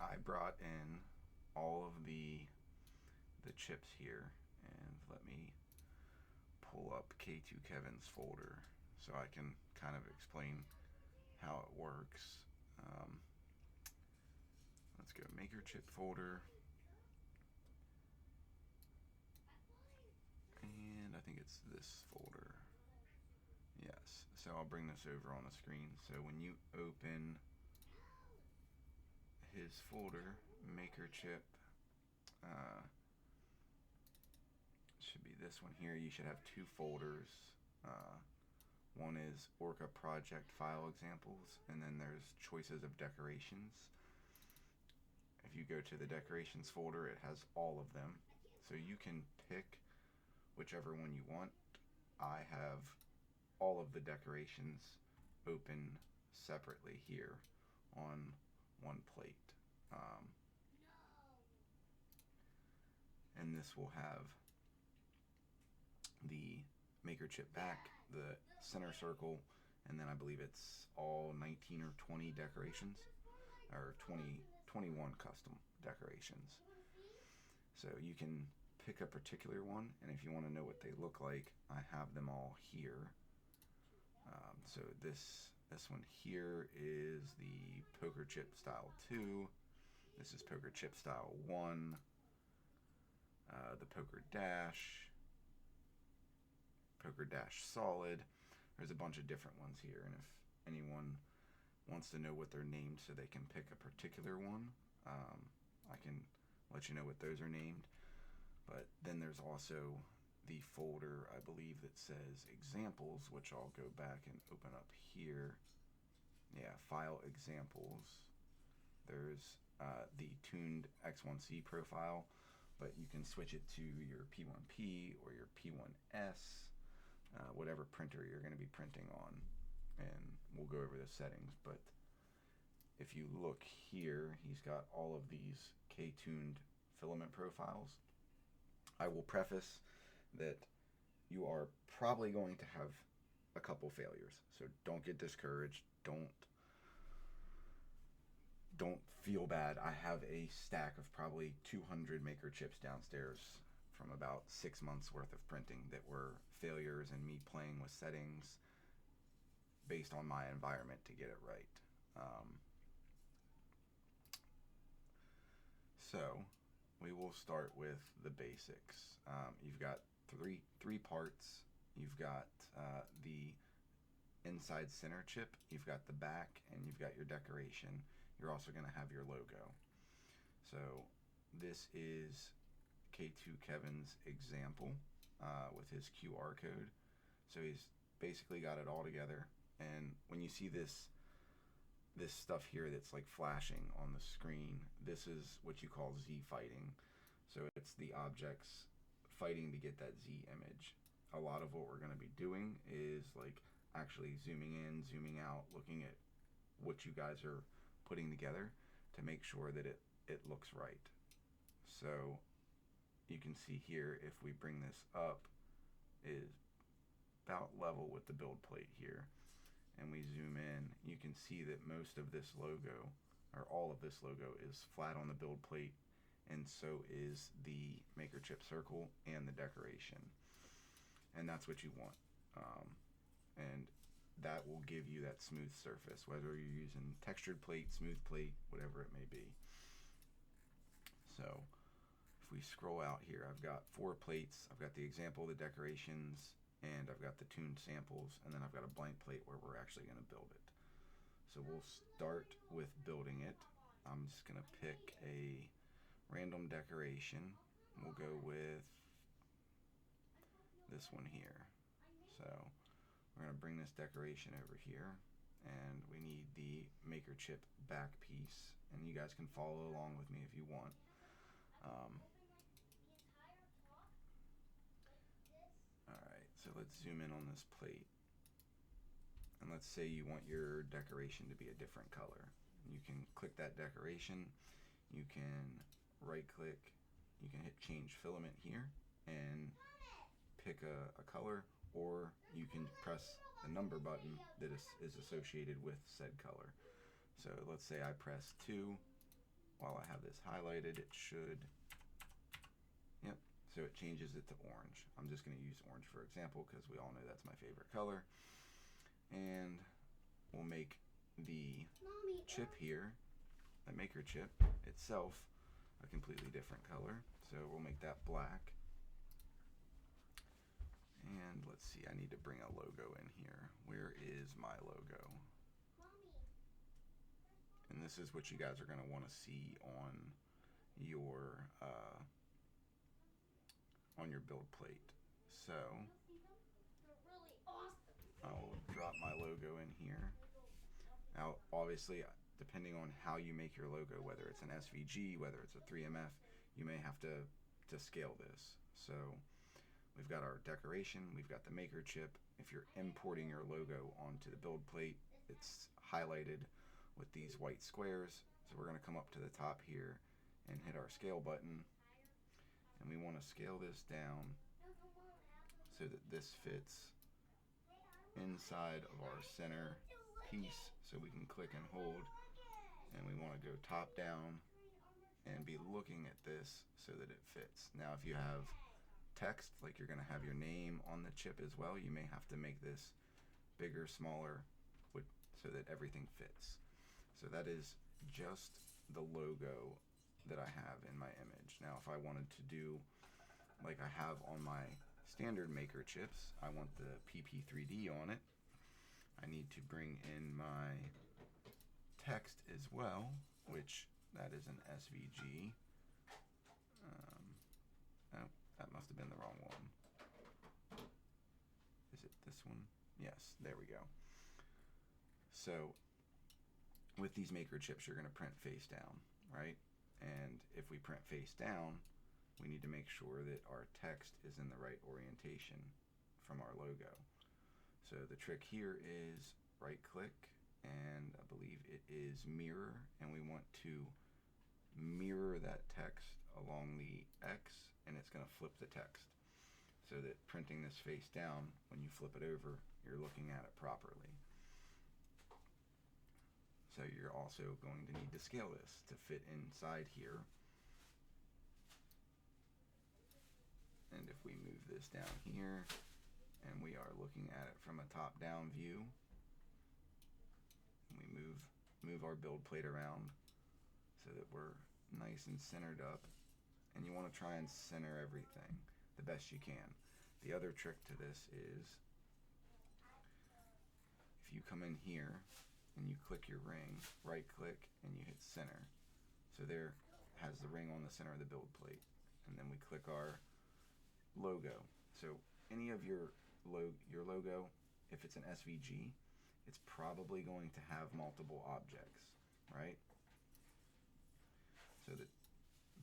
I brought in all of the chips here, and let me pull up K2 Kevin's folder so I can kind of explain how it works. Um, let's go maker chip folder, and I think it's this folder. Yes, so I'll bring this over on the screen. So when you open his folder, maker chip, uh, should be this one here. You should have two folders. Uh, One is Orca project file examples, and then there's choices of decorations. If you go to the decorations folder, it has all of them. So you can pick whichever one you want. I have all of the decorations open separately here on one plate. Um, and this will have the maker chip back, the center circle, and then I believe it's all 19 or 20 decorations, or 20, 21 custom decorations. So you can pick a particular one, and if you want to know what they look like, I have them all here. So this one here is the Poker Chip Style 2. This is Poker Chip Style 1. The Poker Dash. Poker Dash Solid. There's a bunch of different ones here, and if anyone wants to know what they're named so they can pick a particular one, I can let you know what those are named. But then there's also the folder, I believe, that says examples, which I'll go back and open up here. Yeah, file examples. There's the tuned X1C profile, but you can switch it to your P1P or your P1S, whatever printer you're going to be printing on. And we'll go over the settings, but if you look here, he's got all of these K-tuned filament profiles. I will preface that you are probably going to have a couple failures, so don't get discouraged. Don't feel bad. I have a stack of probably 200 maker chips downstairs from about 6 months worth of printing that were failures and me playing with settings based on my environment to get it right. So we will start with the basics. You've got three parts. You've got the inside center chip, you've got the back, and you've got your decoration. You're also going to have your logo. So this is K2 Kevin's example with his QR code. So he's basically got it all together. And when you see this stuff here that's like flashing on the screen, this is what you call Z fighting. So it's the objects fighting to get that Z image. A lot of what we're going to be doing is like actually zooming in, zooming out, looking at what you guys are putting together to make sure that it looks right. So you can see here, if we bring this up, is about level with the build plate here, and we zoom in, you can see that most of this logo, or all of this logo, is flat on the build plate, and so is the maker chip circle and the decoration. And that's what you want. And that will give you that smooth surface, whether you're using textured plate, smooth plate, whatever it may be. So if we scroll out here, I've got 4 plates. I've got the example, the decorations, and I've got the tuned samples, and then I've got a blank plate where we're actually going to build it. So we'll start with building it. I'm just going to pick a random decoration. We'll go with this one here. So we're going to bring this decoration over here, and we need the maker chip back piece, and you guys can follow along with me if you want. Alright, so let's zoom in on this plate, and let's say you want your decoration to be a different color. You can click that decoration, you can right click, you can hit change filament here and pick a color, or you can press the number button that is associated with said color. So let's say I press 2, while I have this highlighted, it should, yep, so it changes it to orange. I'm just going to use orange for example because we all know that's my favorite color. And we'll make the chip here, the maker chip itself, a completely different color. So we'll make that black. And let's see, I need to bring a logo in here. Where is my logo? And this is what you guys are going to want to see on your build plate. So I'll drop my logo in here. Now, obviously, depending on how you make your logo, whether it's an SVG, whether it's a 3MF, you may have to scale this. So we've got our decoration, we've got the maker chip. If you're importing your logo onto the build plate, it's highlighted with these white squares. So we're going to come up to the top here and hit our scale button. And we want to scale this down so that this fits inside of our center piece, so we can click and hold. And we want to go top down and be looking at this so that it fits. Now if you have text, like you're going to have your name on the chip as well, you may have to make this bigger, smaller, so that everything fits. So that is just the logo that I have in my image. Now if I wanted to do like I have on my standard maker chips, I want the PP3D on it, I need to bring in my text as well, which that is an SVG. Oh, that must have been the wrong one. Is it this one? Yes, there we go. So with these maker chips, you're going to print face down, right? And if we print face down, we need to make sure that our text is in the right orientation from our logo. So the trick here is right click, and I believe it is mirror, and we want to mirror that text along the X, and it's going to flip the text so that printing this face down, when you flip it over, you're looking at it properly. So you're also going to need to scale this to fit inside here. And if we move this down here, and we are looking at it from a top-down view, we move our build plate around so that we're nice and centered up. And you want to try and center everything the best you can. The other trick to this is if you come in here and you click your ring, right click, and you hit center. So there has the ring on the center of the build plate. And then we click our logo. So any of your logo, if it's an SVG, it's probably going to have multiple objects, right? So the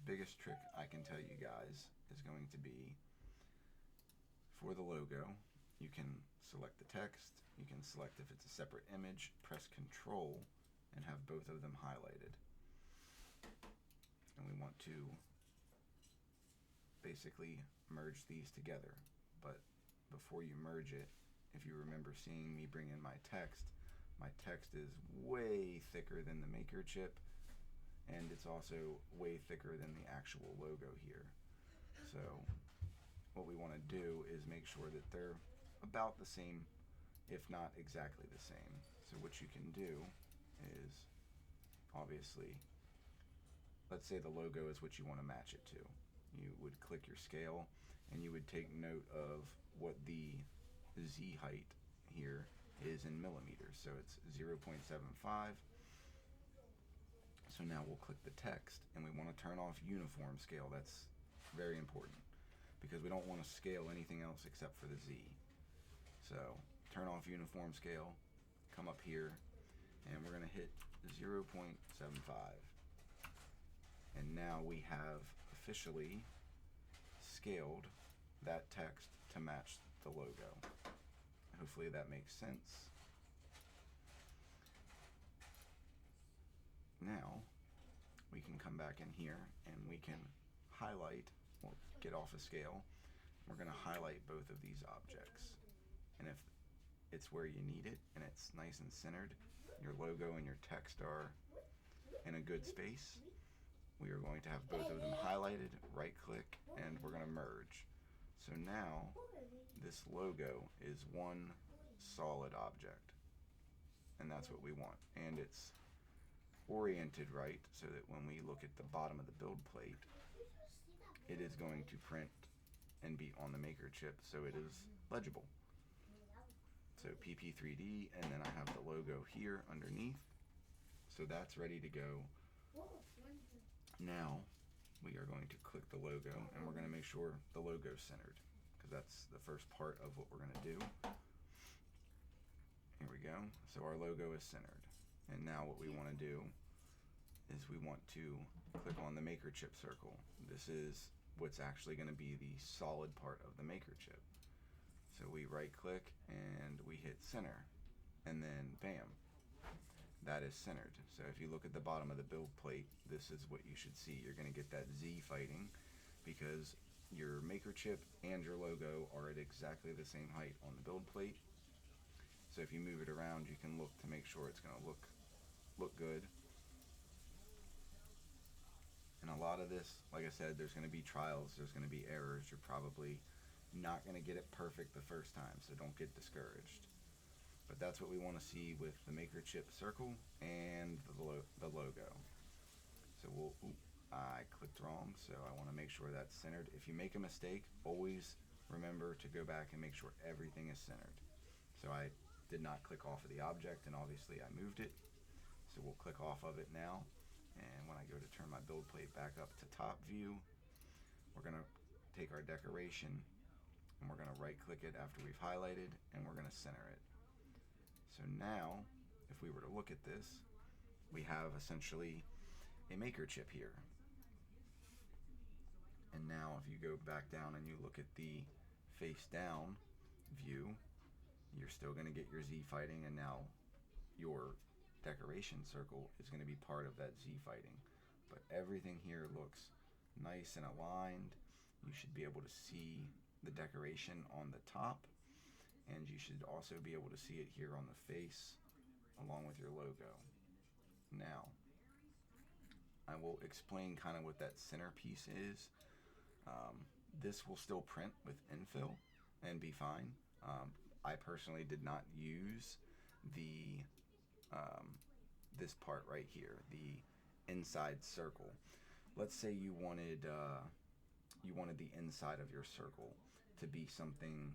biggest trick I can tell you guys is going to be for the logo, you can select the text, you can select if it's a separate image, press Control, and have both of them highlighted. And we want to basically merge these together. But before you merge it, if you remember seeing me bring in my text is way thicker than the maker chip, and it's also way thicker than the actual logo here. So what we want to do is make sure that they're about the same, if not exactly the same. So what you can do is, obviously, let's say the logo is what you want to match it to. You would click your scale and you would take note of what the Z height here is in millimeters. So it's 0.75. So now we'll click the text, and we want to turn off uniform scale. That's very important because we don't want to scale anything else except for the Z. So turn off uniform scale, come up here, and we're going to hit 0.75. And now we have officially scaled that text to match the logo. Hopefully that makes sense. Now we can come back in here and we can highlight, or get off a scale. We're going to highlight both of these objects. And if it's where you need it and it's nice and centered, your logo and your text are in a good space, we are going to have both of them highlighted, right click, and we're going to merge. So now this logo is one solid object, and that's what we want. And it's oriented right so that when we look at the bottom of the build plate, it is going to print and be on the maker chip so it is legible. So PP3D, and then I have the logo here underneath. So that's ready to go. Now we are going to click the logo, and we're going to make sure the logo is centered, because that's the first part of what we're going to do. Here we go. So our logo is centered. And now what we want to do is we want to click on the maker chip circle. This is what's actually going to be the solid part of the maker chip. So we right click and we hit center, and then bam, that is centered. So if you look at the bottom of the build plate, this is what you should see. You're going to get that Z fighting because your maker chip and your logo are at exactly the same height on the build plate. So if you move it around, you can look to make sure it's going to look good. And a lot of this, like I said, there's going to be trials, there's going to be errors. You're probably not going to get it perfect the first time, so don't get discouraged. But that's what we want to see with the maker chip circle and the logo. So I clicked wrong, so I want to make sure that's centered. If you make a mistake, always remember to go back and make sure everything is centered. So I did not click off of the object, and obviously I moved it. So we'll click off of it now. And when I go to turn my build plate back up to top view, we're going to take our decoration and we're going to right click it after we've highlighted, and we're going to center it. So now, if we were to look at this, we have essentially a maker chip here. And now if you go back down and you look at the face down view, you're still going to get your Z fighting, and now your decoration circle is going to be part of that Z fighting. But everything here looks nice and aligned. You should be able to see the decoration on the top, and you should also be able to see it here on the face along with your logo. Now I will explain kind of what that centerpiece is. This will still print with infill and be fine. I personally did not use the this part right here, the inside circle. Let's say you wanted the inside of your circle to be something,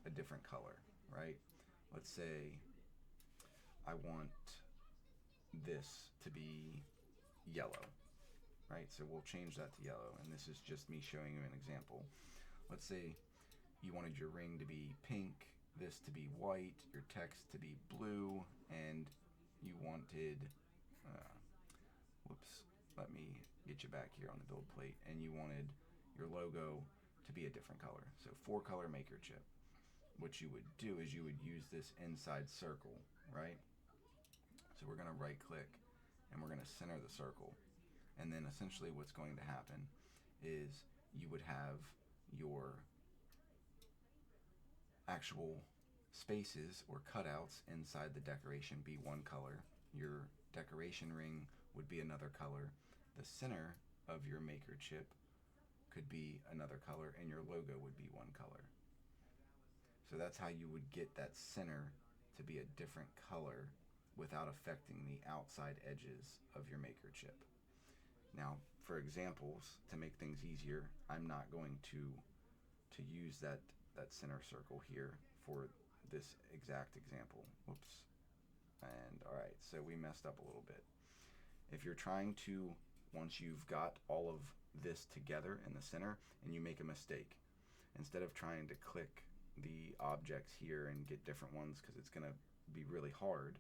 a different color, right? Let's say I want this to be yellow, right? So we'll change that to yellow, and this is just me showing you an example. Let's say you wanted your ring to be pink, this to be white, your text to be blue, and you wanted, let me get you back here on the build plate, and you wanted your logo to be a different color. So 4-color maker chip. What you would do is you would use this inside circle, right? So we're going to right click and we're going to center the circle. And then essentially what's going to happen is you would have your actual spaces or cutouts inside the decoration be one color. Your decoration ring would be another color. The center of your maker chip could be another color, and your logo would be one color. So that's how you would get that center to be a different color without affecting the outside edges of your maker chip. Now, for examples, to make things easier, I'm not going to use that center circle here for this exact example. Whoops. And all right, so we messed up a little bit. If you're trying to, once you've got all of this together in the center and you make a mistake, instead of trying to click the objects here and get different ones because it's going to be really hard,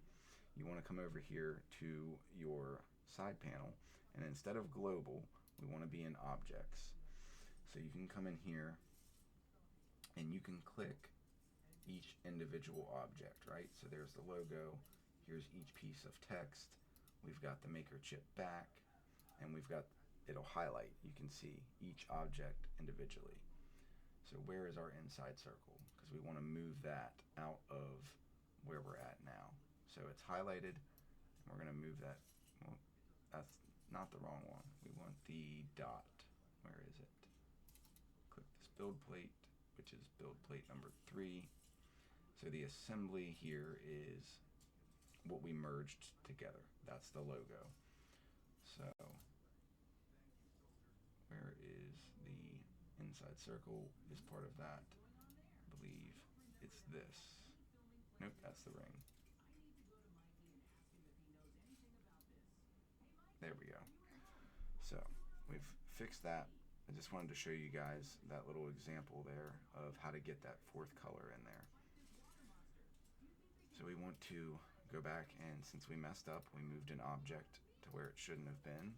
you want to come over here to your side panel, and instead of global, we want to be in objects. So you can come in here and you can click each individual object, right? So there's the logo, here's each piece of text, we've got the maker chip back, and we've got, it'll highlight, you can see each object individually. So where is our inside circle? Because we want to move that out of where we're at now. So it's highlighted, and we're going to move that. Well, that's not the wrong one. We want the dot. Where is it? Click this build plate, which is build plate number 3. So the assembly here is what we merged together. That's the logo. So where is the inside circle is part of that. I believe it's this. Nope, that's the ring. There we go. So we've fixed that. I just wanted to show you guys that little example there of how to get that 4th color in there. So we want to go back, and since we messed up, we moved an object to where it shouldn't have been.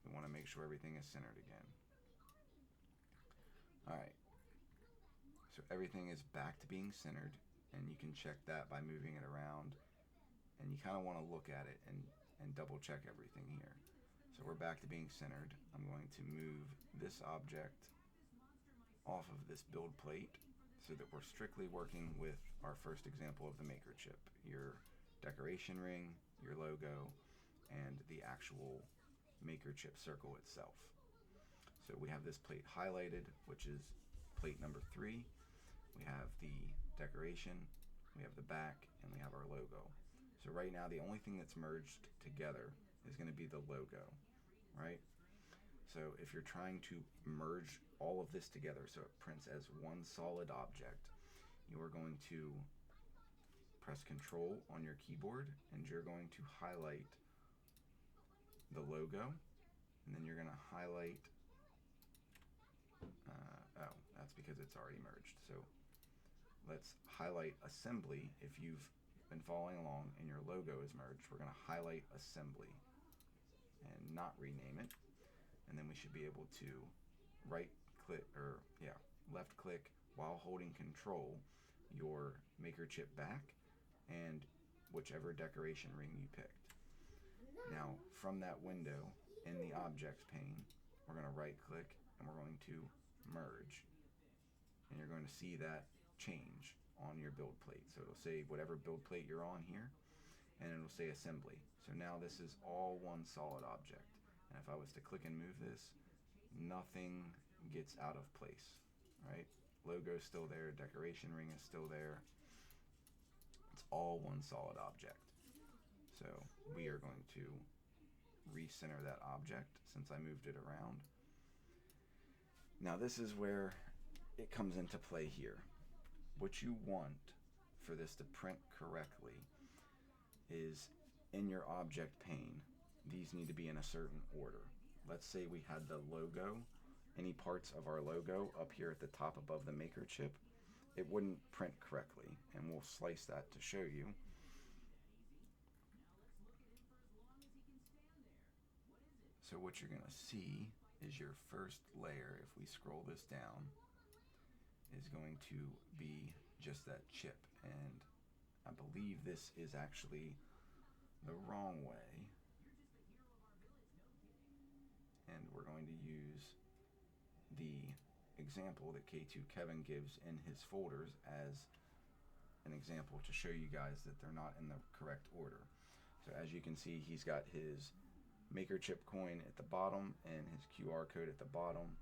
We want to make sure everything is centered again. Alright, so everything is back to being centered, and you can check that by moving it around, and you kind of want to look at it and double check everything here. So we're back to being centered. I'm going to move this object off of this build plate so that we're strictly working with our first example of the maker chip, your decoration ring, your logo, and the actual maker chip circle itself. So we have this plate highlighted, which is plate number 3. We have the decoration, we have the back, and we have our logo. So right now the only thing that's merged together is going to be the logo, right? So if you're trying to merge all of this together so it prints as one solid object, you are going to press Control on your keyboard, and you're going to highlight the logo, and then you're going to highlight, oh, that's because it's already merged. So let's highlight assembly. If you've been following along and your logo is merged, we're going to highlight assembly and not rename it, and then we should be able to left click while holding Control your maker chip back and whichever decoration ring you picked. Now from that window in the objects pane, we're going to right click and we're going to merge, and you're going to see that change on your build plate. So it'll say whatever build plate you're on here, and it'll say assembly. So now this is all one solid object, and if I was to click and move this, nothing gets out of place, right? Logo's still there, decoration ring is still there. It's all one solid object. So we are going to recenter that object since I moved it around. Now this is where it comes into play here. What you want for this to print correctly is in your object pane, these need to be in a certain order. Let's say we had the logo, any parts of our logo up here at the top above the maker chip, it wouldn't print correctly, and we'll slice that to show you. So what you're gonna see is your first layer, if we scroll this down, is going to be just that chip, and I believe this is actually the wrong way, and we're going to use the example that K2 Kevin gives in his folders as an example to show you guys that they're not in the correct order. So as you can see, he's got his maker chip coin at the bottom and his QR code at the bottom.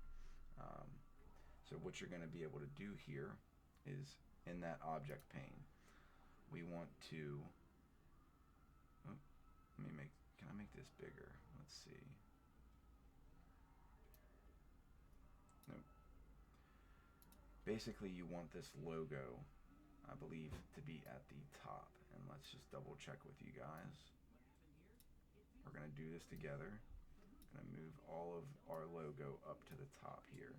So what you're going to be able to do here is in that object pane, we want to, can I make this bigger? Let's see. Nope. Basically you want this logo, I believe, to be at the top, and let's just double check with you guys. We're going to do this together. I'm going to move all of our logo up to the top here.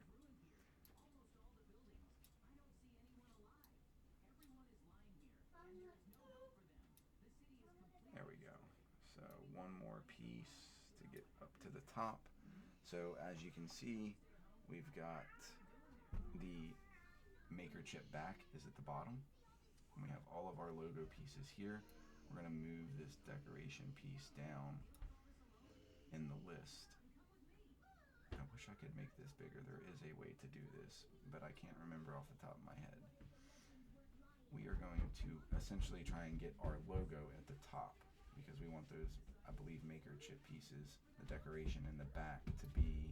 There we go. So one more piece to get up to the top. So as you can see, we've got the maker chip back is at the bottom. We have all of our logo pieces here. We're going to move this decoration piece down in the list. I wish I could make this bigger. There is a way to do this, but I can't remember off the top of my head. We are going to essentially try and get our logo at the top. because we want those, I believe, maker chip pieces, the decoration in the back, to be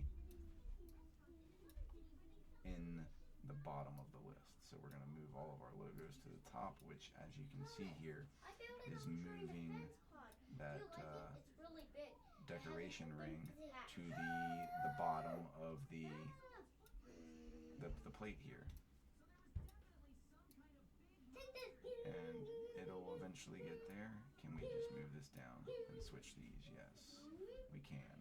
in the bottom of the list. So we're going to move all of our logos to the top, which, as you can see here, is moving that decoration ring to the bottom of the plate here. And it'll eventually get there. Can we just move this down and switch these? Yes, we can.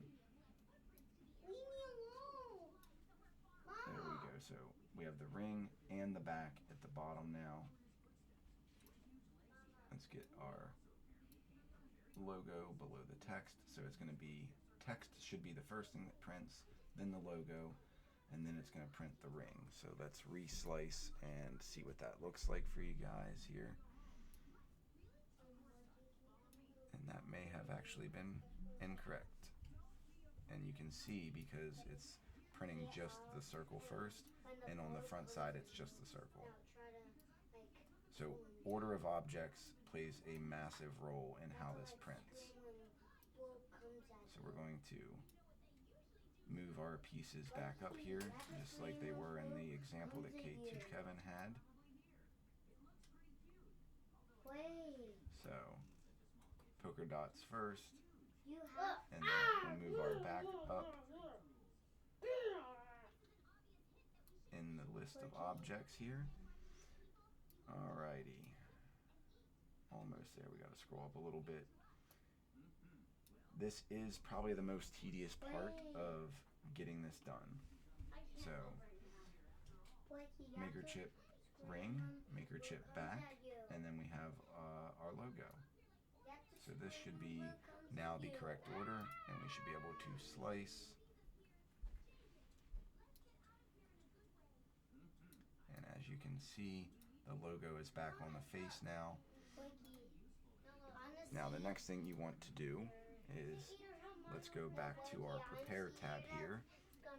There we go. So we have the ring and the back at the bottom now. Let's get our logo below the text. So it's going to be, text should be the first thing that prints, then the logo, and then it's going to print the ring. So let's reslice and see what that looks like for you guys here. And that may have actually been incorrect. And you can see because it's printing just the circle first, and on the front side it's just the circle. So order of objects plays a massive role in how this prints. So we're going to move our pieces back up here, just like they were in the example that K2 Kevin had. So polka dots first, and then we'll move our back up in the list of objects here. Alrighty, almost there. We got to scroll up a little bit. This is probably the most tedious part of getting this done. So maker chip ring, maker chip back, and then we have our logo. So this should be now the correct order, and we should be able to slice. And as you can see, the logo is back on the face now. Now the next thing you want to do is, let's go back to our prepare tab here,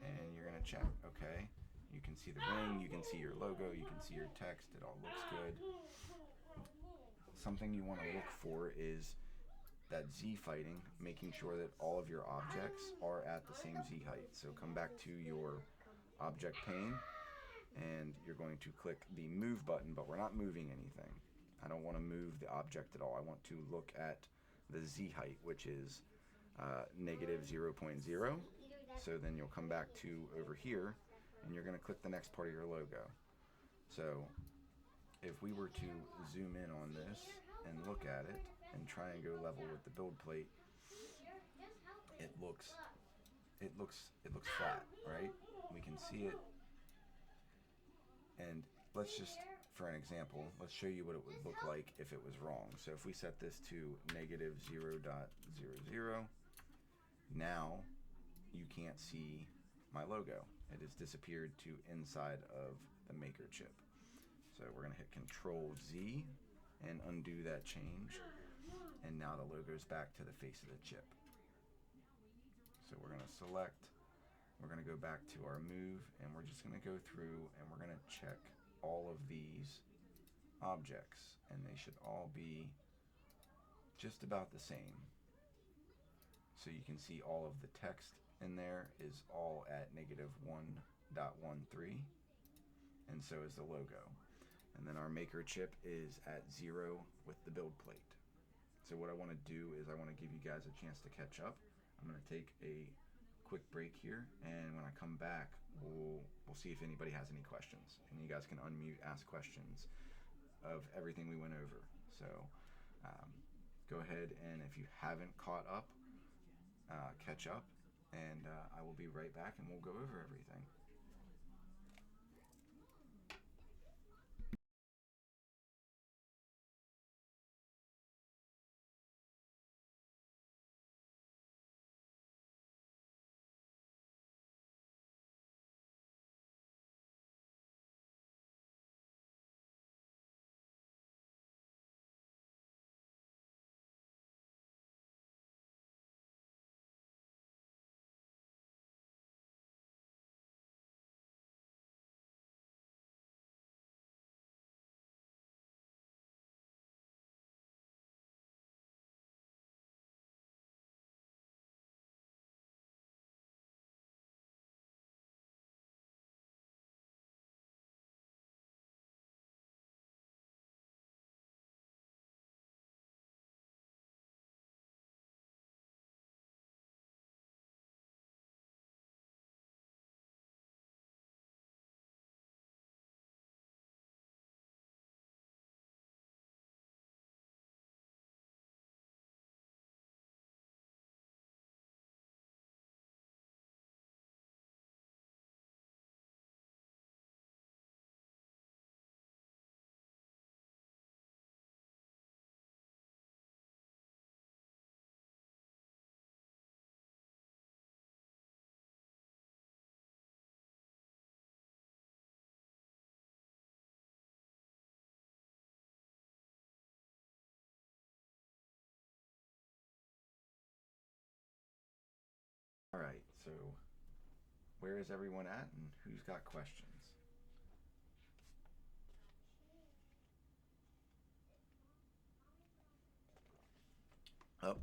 and you're going to check, okay, you can see the ring, you can see your logo, you can see your text, it all looks good. Something you want to look for is that Z fighting, making sure that all of your objects are at the same Z height. So come back to your object pane, and you're going to click the move button, but we're not moving anything. I don't want to move the object at all. I want to look at the Z height, which is negative 0.0. So then you'll come back to over here, and you're going to click the next part of your logo. So if we were to zoom in on this and look at it and try and go level with the build plate, it looks flat, right? We can see it. And let's just, for an example, let's show you what it would look like if it was wrong. So if we set this to negative 0.00, now you can't see my logo. It has disappeared to inside of the maker chip. So we're going to hit Control Z and undo that change. And now the logo's back to the face of the chip. So we're going to select, we're going to go back to our move, and we're just going to go through and we're going to check all of these objects, and they should all be just about the same. So you can see all of the text in there is all at negative 1.13, and so is the logo. And then our maker chip is at 0 with the build plate. So what I want to do is I want to give you guys a chance to catch up. I'm going to take a quick break here, and when I come back, we'll see if anybody has any questions, and you guys can unmute, ask questions of everything we went over. So go ahead, and if you haven't caught up, catch up, and I will be right back, and we'll go over everything. All right, so where is everyone at and who's got questions? Oh,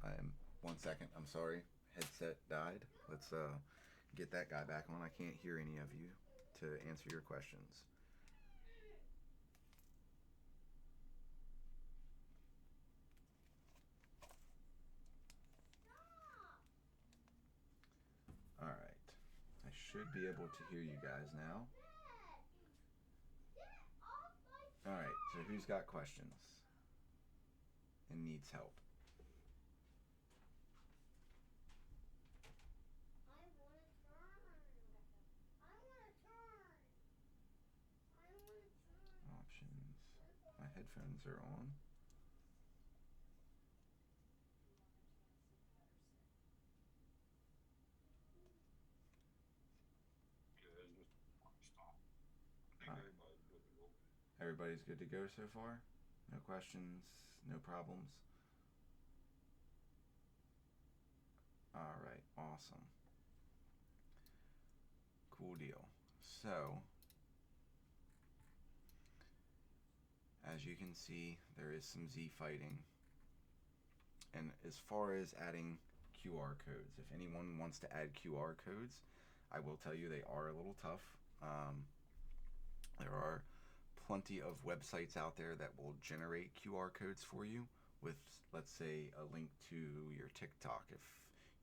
I'm 1 second. I'm sorry. Headset died. Let's get that guy back on. I can't hear any of you to answer your questions. All right. I should be able to hear you guys now. All right. So who's got questions and needs help? Options. My headphones are on. Everybody's good to go so far? No questions? No problems? All right, awesome. Cool deal. So, as you can see, there is some Z fighting. And as far as adding QR codes, if anyone wants to add QR codes, I will tell you they are a little tough. There are plenty of websites out there that will generate QR codes for you with, let's say, a link to your TikTok. If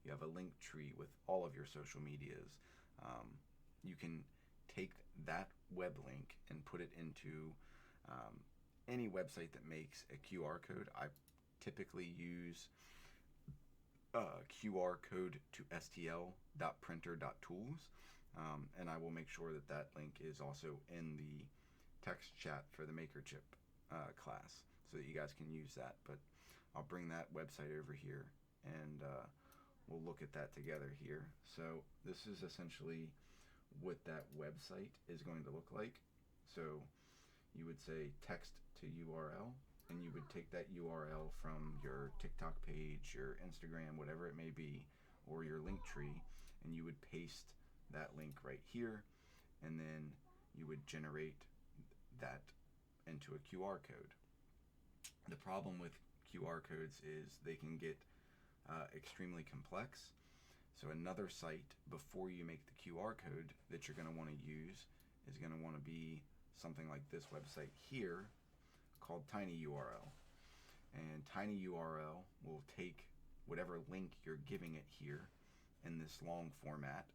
you have a link tree with all of your social medias, you can take that web link and put it into any website that makes a QR code. I typically use QR code to stl.printer.tools, and I will make sure that that link is also in the text chat for the MakerChip class so that you guys can use that. But I'll bring that website over here and we'll look at that together here. So this is essentially what that website is going to look like. So you would say text to URL, and you would take that URL from your TikTok page, your Instagram, whatever it may be, or your link tree, and you would paste that link right here, and then you would generate that into a QR code. The problem with QR codes is they can get extremely complex. So another site before you make the QR code that you're going to want to use is going to want to be something like this website here called TinyURL. And TinyURL will take whatever link you're giving it here in this long format,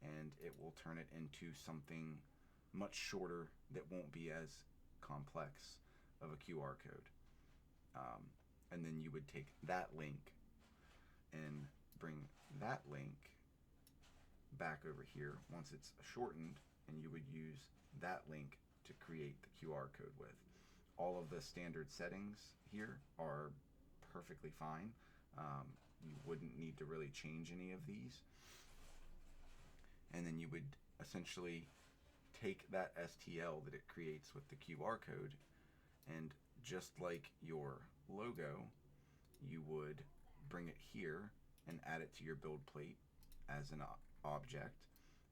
and it will turn it into something much shorter that won't be as complex of a QR code. And then you would take that link and bring that link back over here once it's shortened, and you would use that link to create the QR code with. All of the standard settings here are perfectly fine. You wouldn't need to really change any of these. And then you would essentially take that STL that it creates with the QR code, and just like your logo, you would bring it here and add it to your build plate as an object,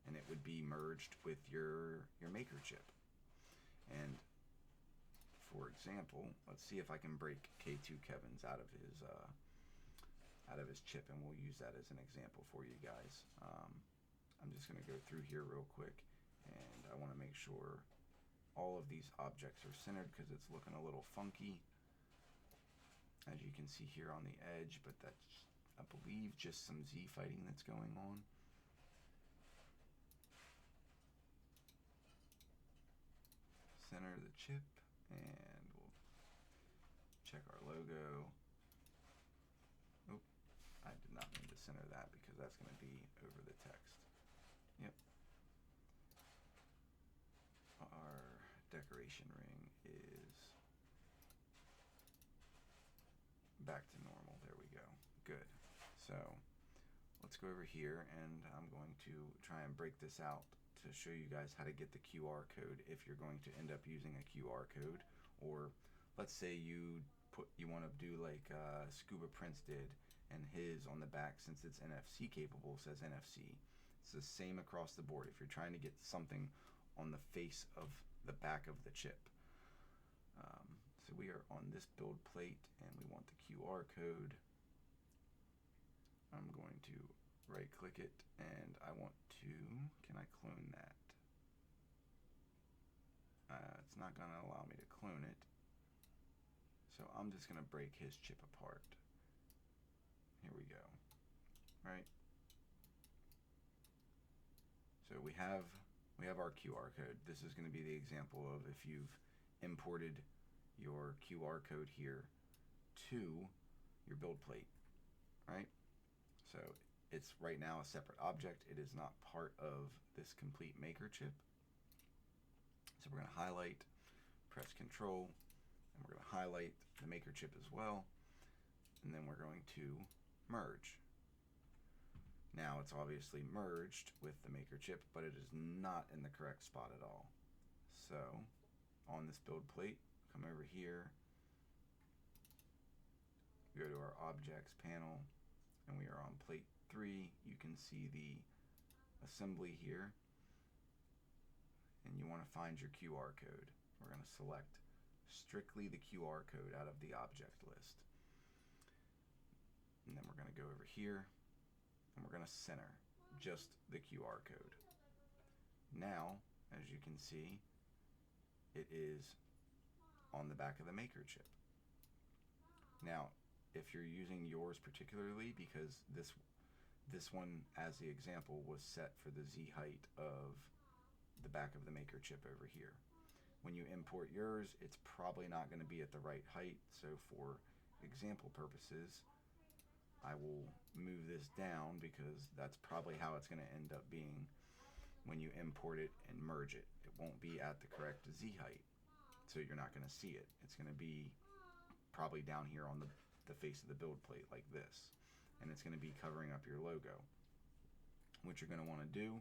and it would be merged with your MakerChip. And for example, let's see if I can break K2 Kevin's out of his chip, and we'll use that as an example for you guys. I'm just going to go through here real quick, and I want to make sure all of these objects are centered because it's looking a little funky, as you can see here on the edge, but that's, I believe, just some Z fighting that's going on. Center the chip, and we'll check our logo. Oh, I did not mean to center that because that's going to be over the text. Yep. Our decoration ring is back to normal. There we go. Good. So let's go over here, and I'm going to try and break this out to show you guys how to get the QR code if you're going to end up using a QR code. Or let's say you want to do like Scuba Prince did, and his on the back, since it's NFC capable, says NFC. It's the same across the board if you're trying to get something on the face of the back of the chip. So we are on this build plate and we want the QR code. I'm going to right click it and I want to, can I clone that? It's not going to allow me to clone it. So I'm just going to break his chip apart. Here we go. Right. So we have our QR code. This is going to be the example of if you've imported your QR code here to your build plate, right? So it's right now a separate object. It is not part of this complete maker chip. So we're going to highlight, press Control, and we're going to highlight the maker chip as well, and then we're going to merge. Now it's obviously merged with the maker chip, but it is not in the correct spot at all. So on this build plate, come over here, go to our objects panel, and we are on plate 3. You can see the assembly here, and you want to find your QR code. We're going to select strictly the QR code out of the object list. And then we're going to go over here, and we're going to center just the QR code. Now, as you can see, it is on the back of the maker chip. Now, if you're using yours particularly, because this one, as the example, was set for the Z height of the back of the maker chip over here. When you import yours, it's probably not going to be at the right height, so for example purposes, I will move this down because that's probably how it's going to end up being when you import it and merge it. It won't be at the correct Z height, so you're not going to see it. It's going to be probably down here on the face of the build plate like this, and it's going to be covering up your logo. What you're going to want to do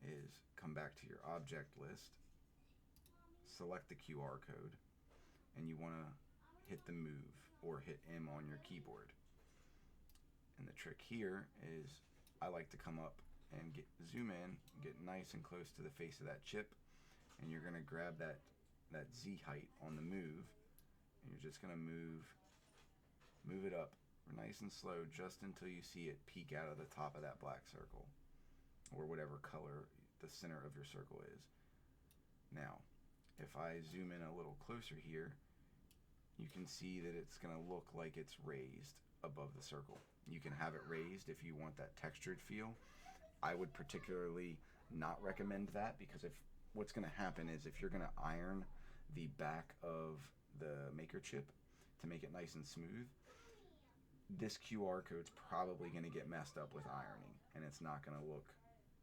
is come back to your object list, select the QR code, and you want to hit the move or hit M on your keyboard. And the trick here is I like to come up and zoom in, get nice and close to the face of that chip, and you're going to grab that Z height on the move, and you're just going to move it up nice and slow just until you see it peek out of the top of that black circle, or whatever color the center of your circle is. Now, if I zoom in a little closer here, you can see that it's going to look like it's raised above the circle. You can have it raised if you want that textured feel. I would particularly not recommend that, because what's going to happen is if you're going to iron the back of the maker chip to make it nice and smooth, this QR code's probably going to get messed up with ironing, and it's not going to look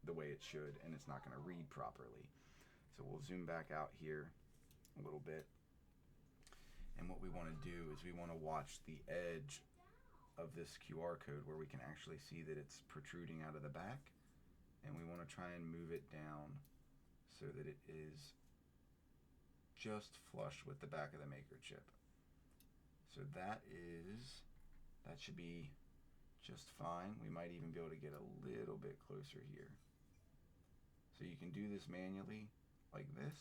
the way it should, and it's not going to read properly. So we'll zoom back out here a little bit, and what we want to do is we want to watch the edge of this QR code where we can actually see that it's protruding out of the back, and we want to try and move it down so that it is just flush with the back of the maker chip. So that should be just fine. We might even be able to get a little bit closer here. So you can do this manually like this,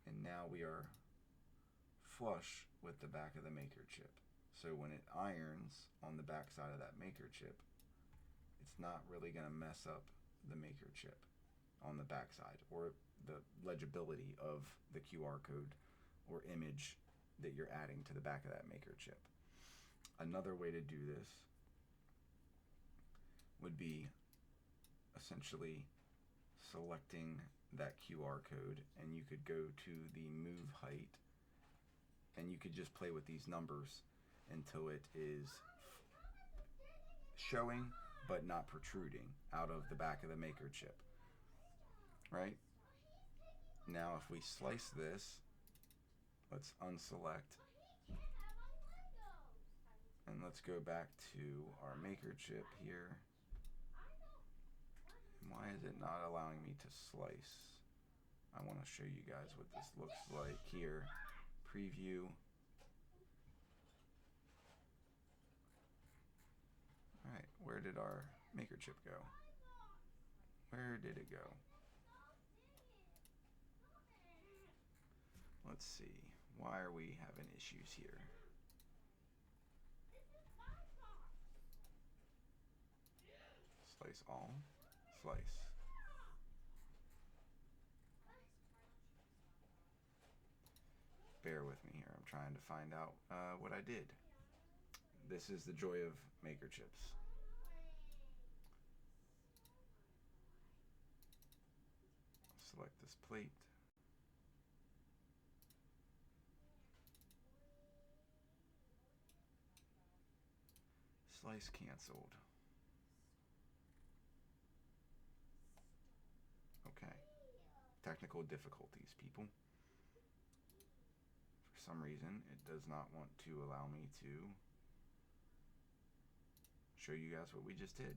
and now we are flush with the back of the maker chip. So when it irons on the back side of that maker chip, it's not really going to mess up the maker chip on the back side, or the legibility of the QR code or image that you're adding to the back of that maker chip. Another way to do this would be essentially selecting that QR code, and you could go to the move height, and you could just play with these numbers until it is showing but not protruding out of the back of the maker chip. Right? Now if we slice this, let's unselect, and let's go back to our maker chip here. Why is it not allowing me to slice? I want to show you guys what this looks like here. Preview. Where did our maker chip go? Where did it go? Let's see. Why are we having issues here? Slice all. Slice. Bear with me here. I'm trying to find out what I did. This is the joy of maker chips. Select this plate. Slice canceled. Okay. Technical difficulties, people. For some reason, it does not want to allow me to show you guys what we just did.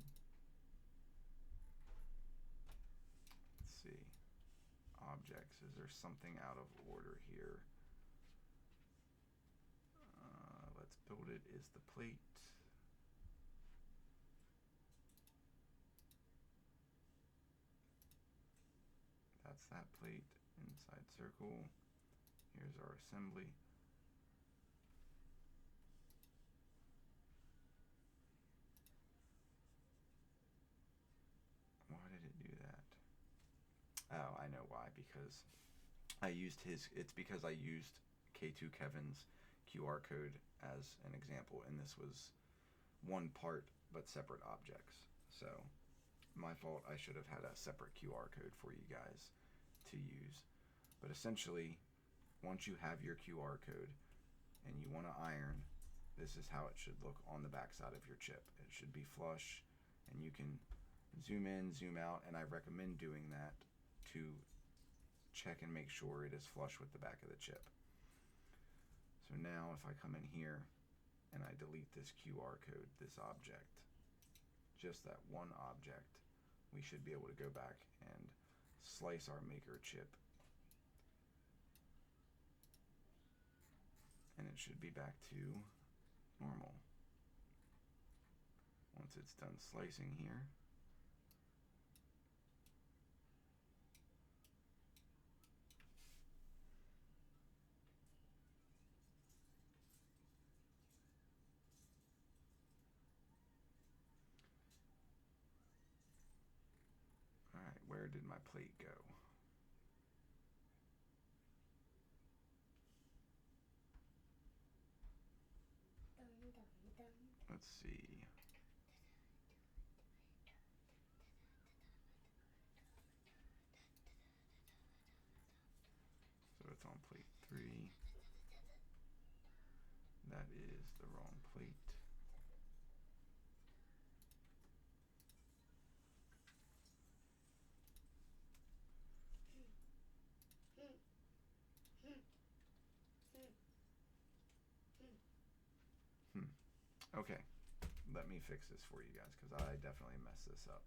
Let's see. Objects. Is there something out of order here? Let's build it. Is the plate. That's that plate. Inside circle. Here's our assembly. Why did it do that? Oh, I know why. Because I used it's because I used K2 Kevin's QR code as an example, and this was one part but separate objects. So my fault. I should have had a separate QR code for you guys to use. But essentially, once you have your QR code and you want to iron, this is how it should look on the back side of your chip. It should be flush, and you can zoom in, zoom out, and I recommend doing that to check and make sure it is flush with the back of the chip. So now if I come in here and I delete this QR code, this object, just that one object, we should be able to go back and slice our maker chip. And it should be back to normal. Once it's done slicing here, alright, where did my plate go? Let's see. So it's on plate 3. That is the wrong plate. Okay, let me fix this for you guys because I definitely messed this up.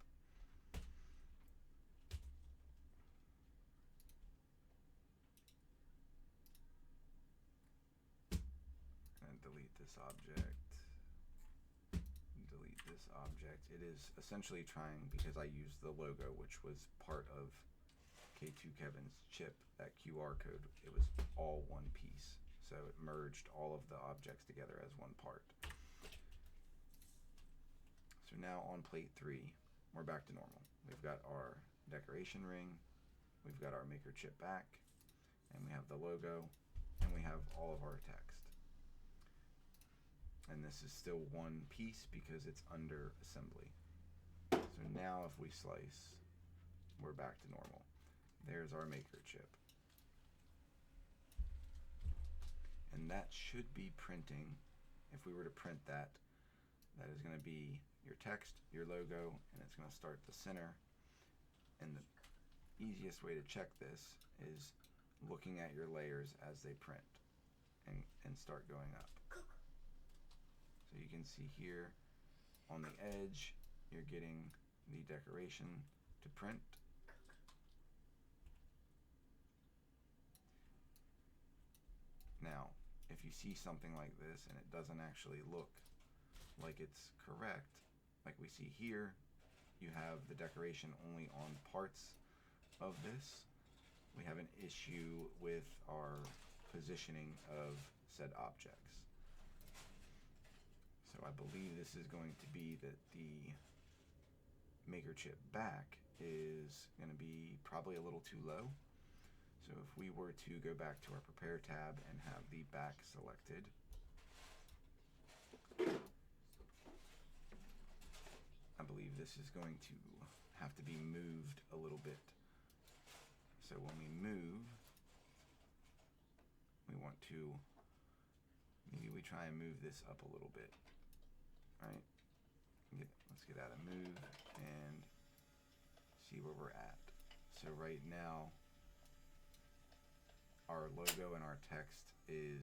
And delete this object. Delete this object. It is essentially trying, because I used the logo, which was part of K2 Kevin's chip, that QR code, it was all one piece. So it merged all of the objects together as one part. So now on plate 3, we're back to normal. We've got our decoration ring, we've got our maker chip back, and we have the logo, and we have all of our text. And this is still one piece because it's under assembly. So now if we slice, we're back to normal. There's our maker chip. And that should be printing. If we were to print that, that is going to be your text, your logo, and it's going to start the center. And the easiest way to check this is looking at your layers as they print and start going up. So you can see here on the edge, you're getting the decoration to print. Now, if you see something like this and it doesn't actually look like it's correct, like we see here, you have the decoration only on parts of this. We have an issue with our positioning of said objects. So I believe this is going to be that the maker chip back is going to be probably a little too low. So if we were to go back to our prepare tab and have the back selected, I believe this is going to have to be moved a little bit. So when we move, we want to, maybe we try and move this up a little bit, right? Let's get out of move and see where we're at. So right now, our logo and our text is